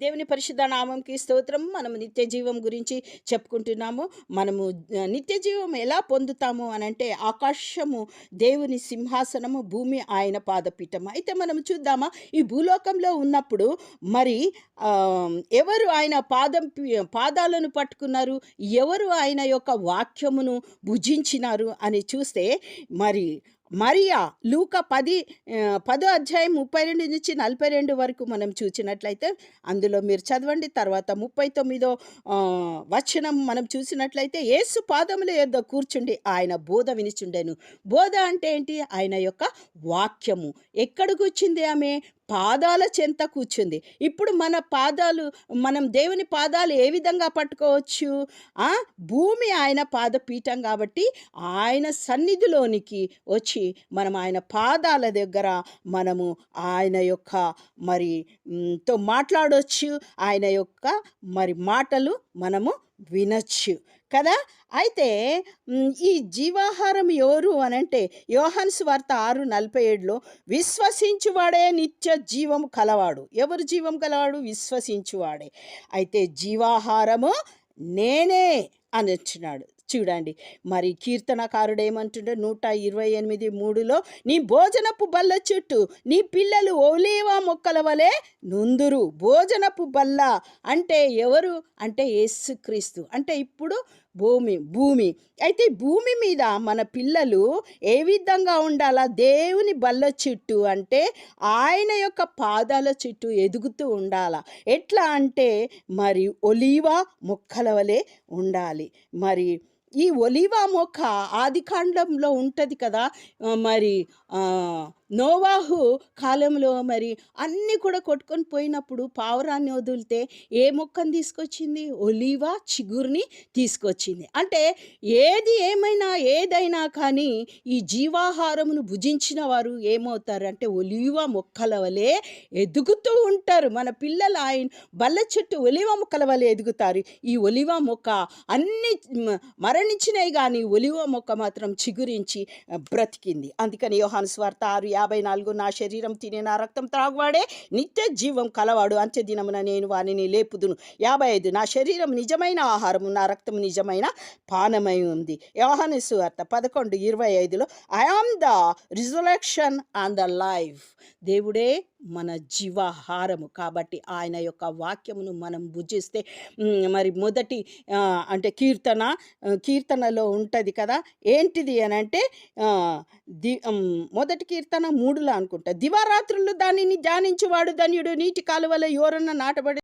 దేవుని పరిశుద్ధ నామంకి స్తోత్రం. మనము నిత్య జీవం గురించి చెప్పుకుంటున్నాము. మనము నిత్య జీవం ఎలా పొందుతాము అనంటే, ఆకాశము దేవుని సింహాసనము, భూమి ఆయన పాదపీఠం. అయితే మనం చూద్దామా, ఈ భూలోకంలో ఉన్నప్పుడు మరి ఎవరు ఆయన పాదాలను పట్టుకున్నారు, ఎవరు ఆయన యొక్క వాక్యమును భుజించినారు అని చూస్తే, మరి మరియా లూకా 10 అధ్యాయం 32-42 వరకు మనం చూసినట్లయితే, అందులో మీరు చదవండి. తర్వాత 39 వచనం మనం చూసినట్లయితే, యేసు పాదముల యొద్ద కూర్చుండి ఆయన బోధ వినిచుండెను. బోధ అంటే ఏంటి? ఆయన యొక్క వాక్యము. ఎక్కడ కూర్చుంది ఆమె? పాదాల చెంత కూర్చుంది. ఇప్పుడు మనం దేవుని పాదాలు ఏ విధంగా పట్టుకోవచ్చు? భూమి ఆయన పాదపీఠం కాబట్టి, ఆయన సన్నిధిలోనికి వచ్చి మనం ఆయన పాదాల దగ్గర మనము ఆయన యొక్క మరి తో మాట్లాడొచ్చు. ఆయన యొక్క మరి మాటలు మనము వినొచ్చు కదా. అయితే ఈ జీవాహారం ఎవరు అనంటే, యోహాను సువార్త 6:47లో, విశ్వసించువాడే నిత్య జీవము కలవాడు. ఎవరు జీవం కలవాడు? విశ్వసించువాడే. అయితే జీవాహారము నేనే అని వచ్చినాడు. చూడండి, మరి కీర్తనకారుడు ఏమంటుండే, 128:3లో, నీ భోజనపు బల్ల చుట్టూ నీ పిల్లలు ఒలీవ మొక్కల వలె నుందురు. భోజనపు బల్ల అంటే ఎవరు అంటే యేసుక్రీస్తు. అంటే ఇప్పుడు భూమి అయితే భూమి మీద మన పిల్లలు ఏ విధంగా ఉండాలా? దేవుని బల్ల చుట్టూ అంటే ఆయన యొక్క పాదాల చుట్టూ ఎదుగుతూ ఉండాలా. ఎట్లా అంటే మరి ఒలీవ మొక్కల వలె ఉండాలి. మరి ఈ ఒలీవ మొక్క ఆదికాండంలో ఉంటుంది కదా. మరి నోవాహు కాలంలో మరి అన్నీ కూడా కొట్టుకొని పోయినప్పుడు పావురాన్ని వదిలితే ఏ మొక్కను తీసుకొచ్చింది? ఒలీవ చిగురుని తీసుకొచ్చింది. అంటే ఏదైనా కానీ ఈ జీవాహారమును భుజించిన వారు ఏమవుతారు అంటే ఒలీవ మొక్కల వలె ఎదుగుతూ ఉంటారు. మన పిల్లలు ఆయన బల్ల చుట్టూ ఒలీవ మొక్కల వలె ఎదుగుతారు. ఈ ఒలీవ మొక్క అన్ని మరణించినాయి, కానీ ఒలీవ మొక్క మాత్రం చిగురించి బ్రతికింది. అందుకని యోహాను సువార్త 6:54, నా శరీరం తినే నా రక్తం త్రాగువాడే నిత్య జీవం కలవాడు, అంత్య దినమున నేను వానిని లేపుదును. 55, నా శరీరం నిజమైన ఆహారము, నా రక్తం నిజమైన పానమై ఉంది. యోహాను సువార్త 11:25లో, I am the resurrection and the life. దేవుడే మన జీవాహారము కాబట్టి ఆయన యొక్క వాక్యమును మనం భుజిస్తే, మరి మొదటి అంటే కీర్తనలో ఉంటుంది కదా. ఏంటిది అని అంటే, మొదటి కీర్తన 3లో అనుకుంటా, దివారాత్రులు దానిని ధ్యానించువాడు ధన్యుడు, నీటి కాలువల యోరన్న నాటబడి